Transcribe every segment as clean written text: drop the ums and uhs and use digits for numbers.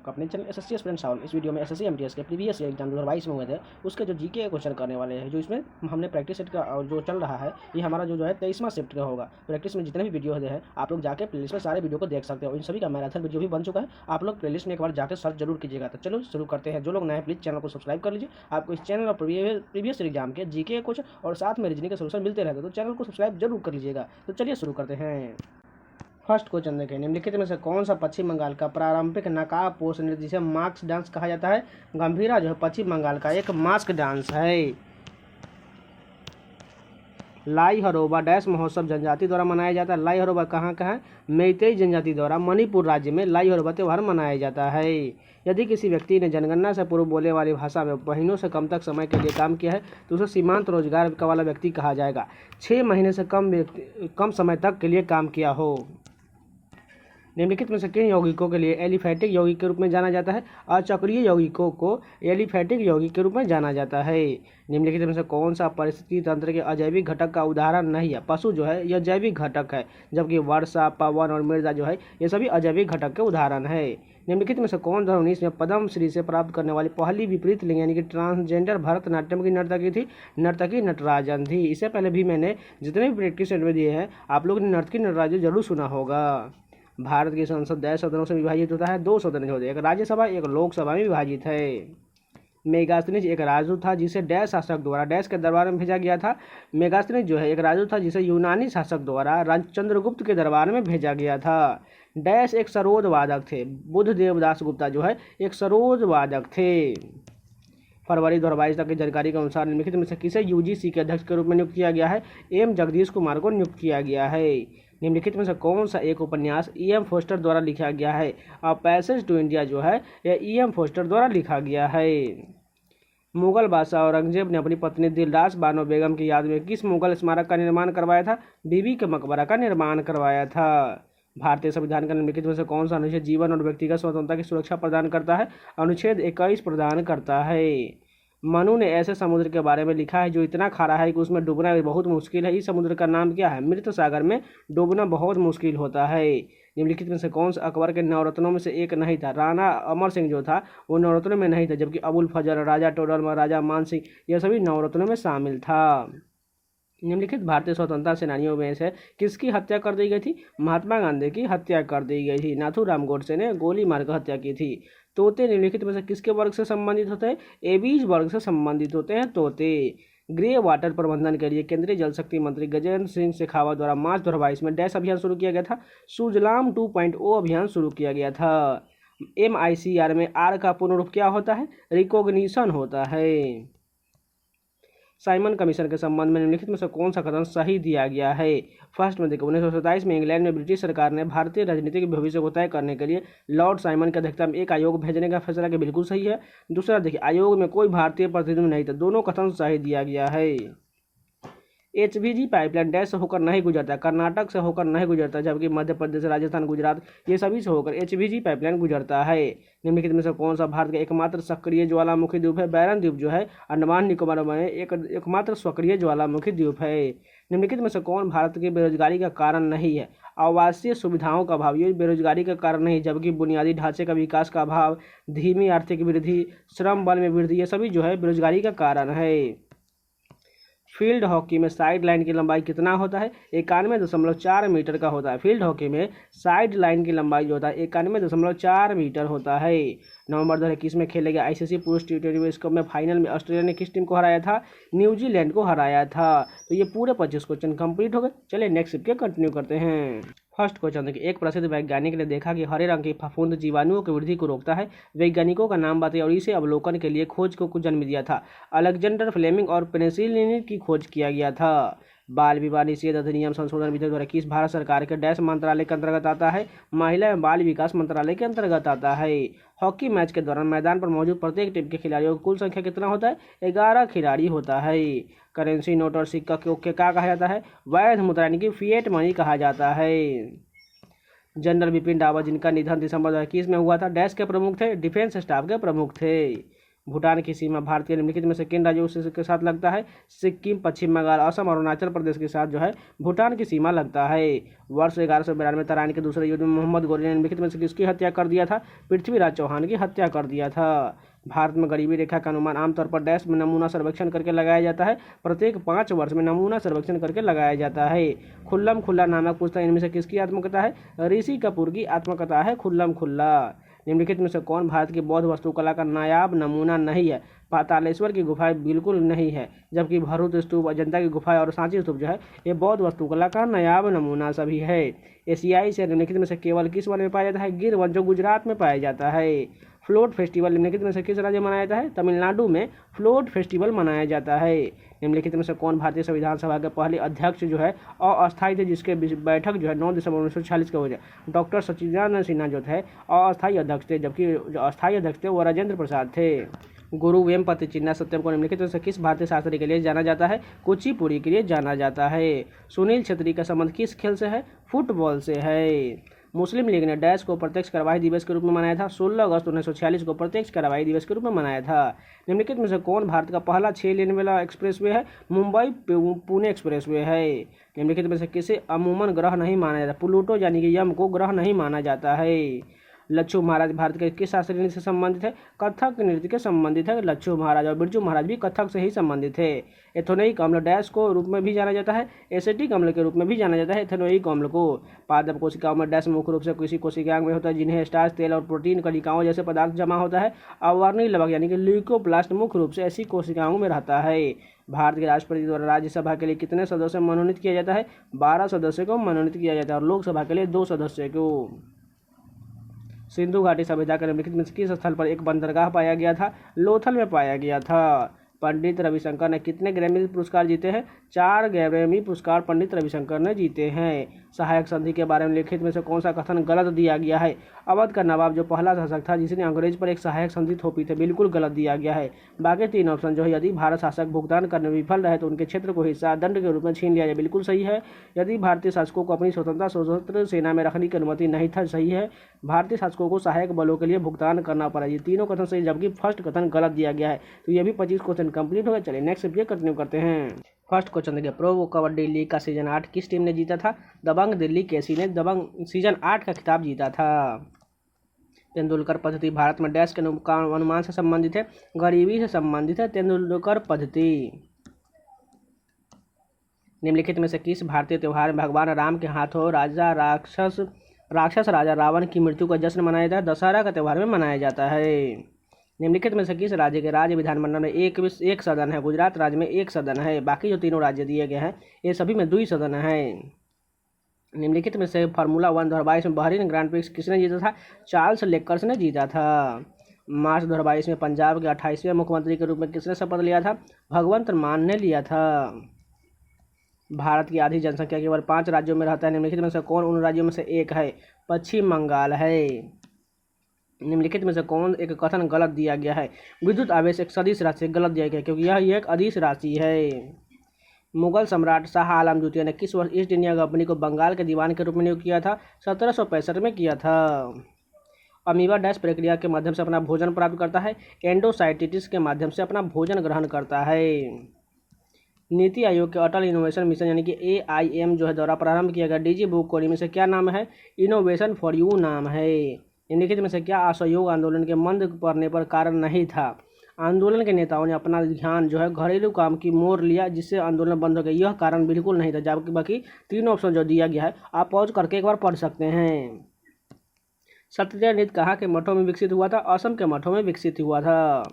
आपका अपने channel SSC aspirant Rahul. इस वीडियो में एसएससी एमटीएस के प्रीवियस एग्जाम 2022 में हुए थे उसके जो जीके क्वेश्चन करने वाले हैं, जो इसमें हमने प्रैक्टिस सेट का जो चल रहा है, ये हमारा जो है 23वां शिफ्ट का होगा। प्रैक्टिस में जितने भी वीडियो हैं आप लोग जाके प्लेलिस्ट में सारे वीडियो को देख सकते हो। इन सभी का मैराथन वीडियो भी बन चुका है, आप लोग प्लेलिस्ट में एक बार जाकर सर्च जरूर कीजिएगा। तो चलो शुरू करते हैं। जो लोग नए हैं प्लीज़ चैनल को सब्सक्राइब कर लीजिए। आपको इस चैनल और प्रीवियस एग्जाम के जीके क्वेश्चन और साथ में रीजनिंग के सोल्यूशन मिलते रहते हैं, तो चैनल को सब्सक्राइब जरूर कर लीजिएगा। तो चलिए शुरू करते हैं। फर्स्ट क्वेश्चन देखें, निम्नलिखित में से कौन सा पश्चिम बंगाल का पारंपरिक नकाब पोष नृत्य जिसे मास्क डांस कहा जाता है। गंभीरा जो है पश्चिम बंगाल का एक मास्क डांस है। लाई हरोबा डैश महोत्सव जनजाति द्वारा मनाया जाता है। लाई हरोबा कहाँ का है? मेइतेई जनजाति द्वारा मणिपुर राज्य में लाई हरोबा त्यौहार मनाया जाता है। यदि किसी व्यक्ति ने जनगणना से पूर्व बोले वाली भाषा में महीनों से कम तक समय के लिए काम किया है तो उसे सीमांत रोजगार वाला व्यक्ति कहा जाएगा। 6 महीने से कम समय तक के लिए काम किया हो। निम्नलिखित में से किन यौगिकों के लिए एलिफैटिक यौगिक के रूप में जाना जाता है। अचक्रीय यौगिकों को एलिफैटिक यौगिक के रूप में जाना जाता है। निम्नलिखित में से कौन सा परिस्थिति तंत्र के अजैविक घटक का उदाहरण नहीं है। पशु जो है यह जैविक घटक है, जबकि वर्षा, पवन और मृदा जो है ये सभी अजैविक घटक के उदाहरण है। निम्नलिखित में से कौन 2019 में पद्म श्री से प्राप्त करने वाली पहली विपरीत लिंग यानी कि ट्रांसजेंडर भरतनाट्यम की नर्तकी थी। नर्तकी नटराजन थी। इससे पहले भी मैंने जितने भी प्रैक्टिस सेट में दिए हैं आप लोगों ने नर्तकी नटराजन जरूर सुना होगा। भारत की संसद 10 सदनों से विभाजित होता है। 2 सदन होते हैं, एक राज्यसभा एक लोकसभा में विभाजित है। मेगास्थनीज एक राजदूत था जिसे डैश शासक द्वारा डैश के दरबार में भेजा गया था। मेगास्थनीज जो है एक राजदूत था जिसे यूनानी शासक द्वारा चंद्रगुप्त के दरबार में भेजा गया था। डैश एक सरोद वादक थे। बुद्ध देवदास गुप्ता जो है एक सरोद वादक थे। फरवरी 2022 तक की जानकारी के अनुसार निम्नलिखित में से किसे यूजीसी के अध्यक्ष के रूप में नियुक्त किया गया है। एम जगदीश कुमार को नियुक्त किया गया है। निम्नलिखित में से कौन सा एक उपन्यास E.M. फोस्टर द्वारा लिखा गया है। अ पैसेज टू इंडिया जो है यह E.M. फोस्टर द्वारा लिखा गया है। मुगल बादशाह औरंगजेब ने अपनी पत्नी दिलरास बानो बेगम की याद में किस मुगल स्मारक का निर्माण करवाया था। बीबी के मकबरा का निर्माण करवाया था। भारतीय संविधान का निम्नलिखित में से कौन सा अनुच्छेद जीवन और व्यक्तिगत स्वतंत्रता की सुरक्षा प्रदान करता है। अनुच्छेद 21 प्रदान करता है। मनु ने ऐसे समुद्र के बारे में लिखा है जो इतना खारा है कि उसमें डूबना बहुत मुश्किल है। इस समुद्र का नाम क्या है। मृत सागर में डूबना बहुत मुश्किल होता है। निम्नलिखित में से कौन सा अकबर के नवरत्नों में से एक नहीं था। राणा अमर सिंह जो था वो नवरत्नों में नहीं था, जबकि अबुल फजल, राजा टोडरमल, राजा मान सिंह यह सभी नवरत्नों में शामिल था। निम्नलिखित भारतीय स्वतंत्रता सेनानियों में से किसकी हत्या कर दी गई थी। महात्मा गांधी की हत्या कर दी गई थी। नाथूराम गोडसे ने गोली मारकर हत्या की थी। तोते निम्नलिखित में से किसके वर्ग से संबंधित होते हैं। एबीज वर्ग से संबंधित होते हैं तोते। ग्रे वाटर प्रबंधन के लिए केंद्रीय जल शक्ति मंत्री गजेंद्र सिंह शेखावत द्वारा मार्च 2022 में डैश अभियान शुरू किया गया था। सुजलाम 2.0 अभियान शुरू किया गया था। MICR में आर का पूर्ण रूप क्या होता है। रिकॉग्निशन होता है। साइमन कमीशन के संबंध में निम्नलिखित में से कौन सा कथन सही दिया गया है। फर्स्ट में देखो, 1927 में इंग्लैंड में ब्रिटिश सरकार ने भारतीय राजनीतिक भविष्य को तय करने के लिए लॉर्ड साइमन की अध्यक्षता में एक आयोग भेजने का फैसला किया। बिल्कुल सही है। दूसरा देखिए, आयोग में कोई भारतीय प्रतिनिधि नहीं था। दोनों कथन सही दिया गया है। HVG पाइपलाइन डैश से होकर नहीं गुजरता, कर्नाटक से होकर नहीं गुजरता, जबकि मध्य प्रदेश, राजस्थान, गुजरात ये सभी से होकर HVG पाइपलाइन गुजरता है। निम्नलिखित में से कौन सा भारत का एकमात्र सक्रिय ज्वालामुखी द्वीप है। बैरन द्वीप जो है अंडमान निकोबार में एकमात्र सक्रिय ज्वालामुखी द्वीप है। निम्नलिखित में से कौन भारत की बेरोजगारी का कारण नहीं है। आवासीय सुविधाओं का अभाव ये बेरोजगारी का कारण नहीं, जबकि बुनियादी ढांचे का विकास का अभाव, धीमी आर्थिक वृद्धि, श्रम बल में वृद्धि ये सभी जो है बेरोजगारी का कारण है। फील्ड हॉकी में साइड लाइन की लंबाई कितना होता है। 91.4 मीटर का होता है। फील्ड हॉकी में साइड लाइन की लंबाई जो होता है 91.4 मीटर होता है। नवंबर 2021 में खेले गए ICC पुरुष T20 विश्व कप में फाइनल में ऑस्ट्रेलिया ने किस टीम को हराया था। न्यूजीलैंड को हराया था। तो ये पूरे 25 क्वेश्चन कंप्लीट हो गए। चलिए नेक्स्ट शिफ्ट के कंटिन्यू करते हैं। फर्स्ट क्वेश्चन देखिए, एक प्रसिद्ध वैज्ञानिक ने देखा कि हरे रंग की फफूंद जीवाणुओं की वृद्धि को रोकता है। वैज्ञानिकों का नाम बताइए और इसे अवलोकन के लिए खोज को जन्म दिया था। अलेक्जेंडर फ्लेमिंग और पेनिसिलिन की खोज किया गया था। बाल विवाह निषेध अधिनियम संशोधन विधेयक 2021 भारत सरकार के डैश मंत्रालय के अंतर्गत आता है। महिला एवं बाल विकास मंत्रालय के अंतर्गत आता है। हॉकी मैच के दौरान मैदान पर मौजूद प्रत्येक टीम के खिलाड़ियों की कुल संख्या कितना होता है। 11 खिलाड़ी होता है। करेंसी नोट और सिक्का को क्या कहा जाता है। वैध मुद्रा यानी कि फिएट मनी कहा जाता है। जनरल बिपिन रावत जिनका निधन दिसंबर 2021 में हुआ था, डैश के प्रमुख थे। डिफेंस स्टाफ के प्रमुख थे। भूटान की सीमा भारत के निम्नलिखित में से किन राज्यों के साथ लगता है? सिक्किम, पश्चिम बंगाल, असम और अरुणाचल प्रदेश के साथ जो है भूटान की सीमा लगता है। वर्ष 1192 तराइन के दूसरे युद्ध में मोहम्मद गोरी ने निम्नलिखित में से किसकी हत्या कर दिया था? पृथ्वीराज चौहान की हत्या कर दिया था। भारत में गरीबी रेखा का अनुमान आमतौर पर डैश में नमूना सर्वेक्षण करके लगाया जाता है। प्रत्येक 5 वर्ष में नमूना सर्वेक्षण करके लगाया जाता है। खुल्लम खुल्ला नामक पुस्तक इनमें से किसकी आत्मकथा है? ऋषि कपूर की आत्मकथा है खुल्लम खुल्ला। निम्नलिखित में से कौन भारत की बौद्ध वास्तुकला का नायाब नमूना नहीं है? पातालेश्वर की गुफाएं बिल्कुल नहीं है, जबकि भरूच स्तूप, अजंता की गुफाएं और सांची स्तूप जो है ये बौद्ध वास्तुकला का नायाब नमूना सभी है। एशियाई से निम्नलिखित में से केवल किस वन में पाया जाता है? गिर वन, जो गुजरात में पाया जाता है। फ्लोट फेस्टिवल निम्नलिखित में से किस राज्य में मनाया जाता है? तमिलनाडु में फ्लोट फेस्टिवल मनाया जाता है। निम्नलिखित में से कौन भारतीय संविधान सभा के पहले अध्यक्ष जो है अस्थायी थे, जिसके बैठक जो है 9 दिसंबर 1946 को हुई? डॉक्टर सचिदानंद सिन्हा जो थे अस्थायी अध्यक्ष थे, जबकि जो अस्थायी अध्यक्ष थे वो राजेंद्र प्रसाद थे। गुरु वेम्पति चिन्ना सत्यम को निम्नलिखित में से किस भारतीय शास्त्री के लिए जाना जाता है? कुचिपुड़ी के लिए जाना जाता है। सुनील छेत्री का संबंध किस खेल से है? फुटबॉल से है। मुस्लिम लीग ने डैश को प्रत्यक्ष कार्रवाई दिवस के रूप में मनाया था? 16 अगस्त 1946 को प्रत्यक्ष कार्रवाई दिवस के रूप में मनाया था। निम्नलिखित में से कौन भारत का पहला 6 लेन वाला एक्सप्रेसवे है? मुंबई पुणे एक्सप्रेसवे है। निम्नलिखित में से किसे अमूमन ग्रह नहीं माना जाता? प्लूटो यानी कि यम को ग्रह नहीं माना जाता है। लच्छू महाराज भारत के किस शास्त्रीय नृत्य से संबंधित है? कथक नृत्य के संबंधित है लच्छू महाराज, और बिरजू महाराज भी कथक से ही संबंधित है। एथेनोइक अम्ल डैश को रूप में भी जाना जाता है? एसिटिक अम्ल के रूप में भी जाना जाता है एथेनोइक अम्ल को। पादप कोशिकाओं में डैश मुख्य रूप से किसी कोशिकाओं में होता है जिन्हें स्टार्च, तेल और प्रोटीन कलिकाओं जैसे पदार्थ जमा होता है। अवर्णी लवक यानी कि ल्यूकोप्लास्ट मुख्य रूप से ऐसी कोशिकाओं में रहता है। भारत के राष्ट्रपति द्वारा राज्यसभा के लिए कितने सदस्य मनोनीत किया जाता है? 12 सदस्य को मनोनीत किया जाता है, और लोकसभा के लिए 2 सदस्य को। सिंधु घाटी सभ्यता के निम्नलिखित में किस स्थल पर एक बंदरगाह पाया गया था? लोथल में पाया गया था। पंडित रविशंकर ने कितने ग्रैमी पुरस्कार जीते हैं? 4 ग्रैमी पुरस्कार पंडित रविशंकर ने जीते हैं। सहायक संधि के बारे में लिखित में से कौन सा कथन गलत दिया गया है? अवध का नवाब जो पहला शासक था जिसने अंग्रेज पर एक सहायक संधि थोपी थी, बिल्कुल गलत दिया गया है। बाकी 3 ऑप्शन जो है, यदि भारत शासक भुगतान करने में विफल रहे तो उनके क्षेत्र को हिस्सा दंड के रूप में छीन लिया जाए, बिल्कुल सही है। यदि भारतीय शासकों को अपनी स्वतंत्रता सशस्त्र सेना में रखने की अनुमति नहीं था, सही है। भारतीय शासकों को सहायक बलों के लिए भुगतान करना पड़ा, ये तीनों कथन सही, जबकि फर्स्ट कथन गलत दिया गया है। तो ये भी 25 क्वेश्चन कंप्लीट हो गए। चलिए नेक्स्ट वीडियो कंटिन्यू करते हैं। फर्स्ट क्वेश्चन देखिए, प्रो कबड्डी लीग का सीजन 8 किस टीम ने जीता था? दबंग दिल्ली केसी ने दबंग सीजन 8 का खिताब जीता था। तेंदुलकर पद्धति भारत में डैश के अनुमान से संबंधित है? गरीबी से संबंधित है तेंदुलकर पद्धति। निम्नलिखित में से किस भारतीय त्यौहार में भगवान राम के हाथों राक्षस राजा रावण की मृत्यु का जश्न मनाया जाता है? दशहरा का त्यौहार में मनाया जाता है। निम्नलिखित में से किस राज्य के राज्य विधानमंडल में एक सदन है? गुजरात राज्य में 1 सदन है। बाकी जो 3 राज्य दिए गए हैं ये सभी में 2 सदन है। निम्नलिखित में से फार्मूला 1 2022 में बहरीन ग्रांड प्रिक्स किसने जीता था? चार्ल्स लेकर्स ने जीता था। मार्च 2022 में पंजाब के 28वें मुख्यमंत्री के रूप में किसने शपथ लिया था? भगवंत मान ने लिया था। भारत की आधी जनसंख्या केवल 5 राज्यों में रहता है। निम्नलिखित में से कौन उन राज्यों में से एक है? पश्चिम बंगाल है। निम्नलिखित में से कौन एक कथन गलत दिया गया है? विद्युत आवेश एक सदिश राशि गलत दिया गया है, क्योंकि यह एक अदिश राशि है। मुगल सम्राट शाह आलम द्वितीय ने किस वर्ष ईस्ट इंडिया कंपनी को बंगाल के दीवान के रूप में नियुक्त किया था? 1765 में किया था। अमीबा डैश प्रक्रिया के माध्यम से अपना भोजन प्राप्त करता है? एंडोसाइटिस के माध्यम से अपना भोजन ग्रहण करता है। नीति आयोग के अटल इनोवेशन मिशन यानी कि AIM जो है द्वारा प्रारंभ किया गया डिजी बुक कोडी में से क्या नाम है? इनोवेशन फॉर यू नाम है। निम्नलिखित में से क्या असहयोग आंदोलन के मंद पड़ने पर कारण नहीं था? आंदोलन के नेताओं ने अपना ध्यान जो है घरेलू काम की मोड़ लिया, जिससे आंदोलन बंद हो गया, यह कारण बिल्कुल नहीं था। जबकि बाकी 3 ऑप्शन जो दिया गया है आप पॉज करके एक बार पढ़ सकते हैं। सत्याग्रह नृत्य कहाँ के मठों में विकसित हुआ था? असम के मठों में विकसित हुआ था।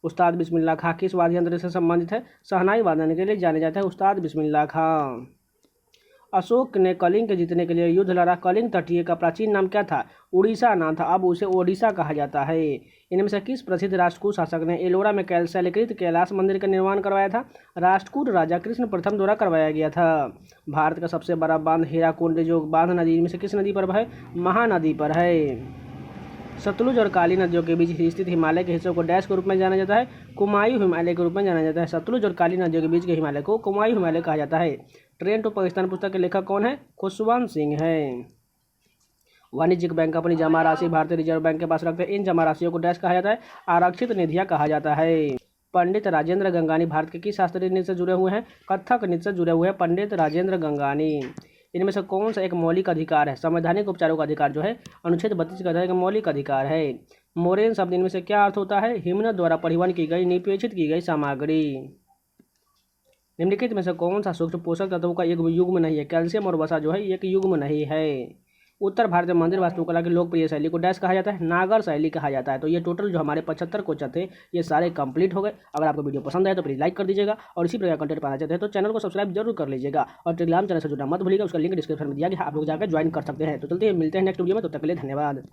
उस्ताद बिस्मिल्लाह खां किस वाद्य यंत्र से संबंधित है? शहनाई वादन के लिए जाने जाता है उस्ताद बिस्मिल्लाह खां। अशोक ने कलिंग के जीतने के लिए युद्ध लड़ा। कलिंग तटीय का प्राचीन नाम क्या था? उड़ीसा नाम था, अब उसे ओडिशा कहा जाता है। इनमें से किस प्रसिद्ध राष्ट्रकूट शासक ने एलोरा में शैलकृत कैलाश मंदिर का निर्माण करवाया था? राष्ट्रकूट राजा कृष्ण प्रथम द्वारा करवाया गया था। भारत का सबसे बड़ा बांध हीराकुंड जो बांध नदी में से किस नदी पर है? महानदी पर है। सतलुज और काली नदियों के बीच स्थित हिमालय के हिस्सों को डैश के रूप में जाना जाता है? कुमायूं हिमालय के रूप में जाना जाता है। सतलुज और काली नदियों के बीच के हिमालय को कुमायूं हिमालय कहा जाता है। ट्रेन टू पाकिस्तान पुस्तक के लेखक कौन है? खुशवंत सिंह है। वाणिज्यिक बैंक अपनी जमा राशि भारतीय रिजर्व बैंक के पास रखते हैं। इन जमा राशियों को डैश कहा जाता है, आरक्षित निधियां कहा जाता है। पंडित राजेंद्र गंगानी भारत के किस शास्त्रीय नृत्य से जुड़े हुए हैं? कथक नृत्य से जुड़े हुए हैं पंडित राजेंद्र गंगानी। इनमें से कौन सा एक मौलिक अधिकार है? संवैधानिक उपचारों का अधिकार जो है अनुच्छेद 32 का एक मौलिक अधिकार है। मोरेन शब्द इनमें से क्या अर्थ होता है? हिमनद द्वारा परिवहन की गई निपेक्षित की गई सामग्री। निम्नलिखित में से कौन सा सूक्ष्म पोषक तत्वों का एक युग्म नहीं है? कैल्शियम और वसा जो है एक युग्म नहीं है। उत्तर भारत में मंदिर वास्तुकला की लोकप्रिय शैली को डैश कहा जाता है, नागर शैली कहा जाता है। तो ये टोटल जो हमारे 75 क्वेश्चन थे ये सारे कंप्लीट हो गए। अगर आपको वीडियो पसंद आए तो प्लीज़ लाइक कर दीजिएगा और इसी प्रकार कंटेंट पाना चाहते हैं तो चैनल को सब्सक्राइब जरूर कर लीजिएगा और टेलीग्राम चैनल से जुड़ना मत भूलिएगा, उसका लिंक डिस्क्रिप्शन में दिया गया, आप लोग जाकर ज्वाइन कर सकते हैं। तो चलते हैं, मिलते हैं नेक्स्ट वीडियो में, तब तक के लिए धन्यवाद।